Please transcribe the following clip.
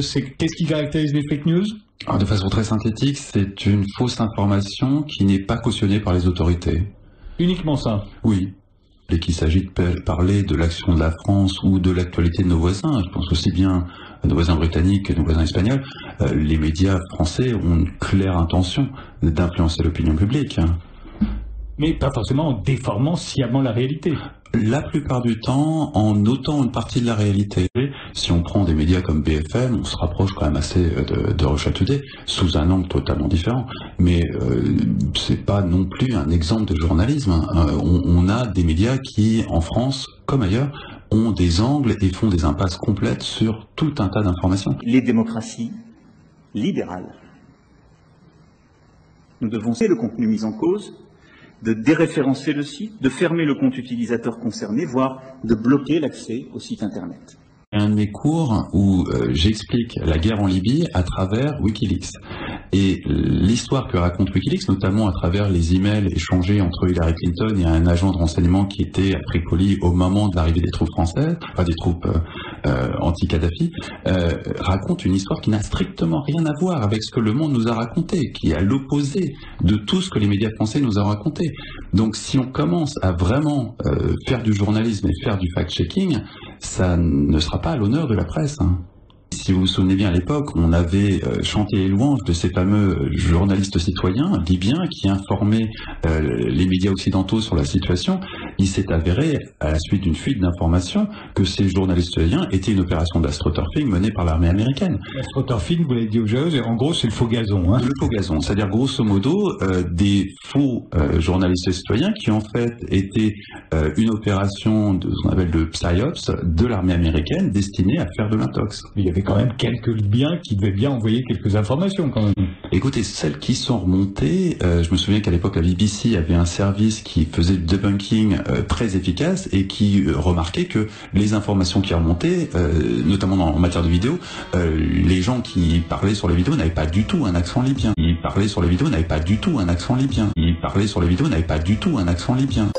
Qu'est-ce qui caractérise les fake news? Alors, de façon très synthétique, c'est une fausse information qui n'est pas cautionnée par les autorités. Uniquement ça? Oui. Et qu'il s'agit de parler de l'action de la France ou de l'actualité de nos voisins, je pense aussi bien à nos voisins britanniques que nos voisins espagnols, les médias français ont une claire intention d'influencer l'opinion publique. Mais pas forcément en déformant sciemment la réalité. La plupart du temps, en ôtant une partie de la réalité. Si on prend des médias comme BFM, on se rapproche quand même assez de Russia Today, sous un angle totalement différent. Mais c'est pas non plus un exemple de journalisme. On a des médias qui, en France comme ailleurs, ont des angles et font des impasses complètes sur tout un tas d'informations. Les démocraties libérales, nous devons cesser le contenu mis en cause, de déréférencer le site, de fermer le compte utilisateur concerné, voire de bloquer l'accès au site Internet. Un de mes cours où j'explique la guerre en Libye à travers Wikileaks. Et l'histoire que raconte Wikileaks, notamment à travers les emails échangés entre Hillary Clinton et un agent de renseignement qui était à Tripoli au moment de l'arrivée des troupes françaises, enfin des troupes anti-Kadhafi, raconte une histoire qui n'a strictement rien à voir avec ce que le monde nous a raconté, qui est à l'opposé de tout ce que les médias français nous ont raconté. Donc si on commence à vraiment faire du journalisme et faire du fact-checking, ça ne sera pas à l'honneur de la presse. Si vous vous souvenez bien, à l'époque, on avait chanté les louanges de ces fameux journalistes citoyens libyens qui informaient les médias occidentaux sur la situation. Il s'est avéré, à la suite d'une fuite d'informations, que ces journalistes citoyens étaient une opération d'astroturfing menée par l'armée américaine. L'astroturfing, vous l'avez dit aux jeunes, en gros c'est le faux gazon. Le faux gazon, c'est-à-dire grosso modo des faux journalistes citoyens qui en fait étaient une opération de ce qu'on appelle le PSYOPS de l'armée américaine destinée à faire de l'intox. Il y avait quand même quelques Libyens qui devaient bien envoyer quelques informations quand même. Écoutez, celles qui sont remontées, je me souviens qu'à l'époque la BBC avait un service qui faisait du debunking très efficace et qui remarquait que les informations qui remontaient, notamment en matière de vidéo, les gens qui parlaient sur les vidéos n'avaient pas du tout un accent libyen. Ils parlaient sur les vidéos n'avaient pas du tout un accent libyen.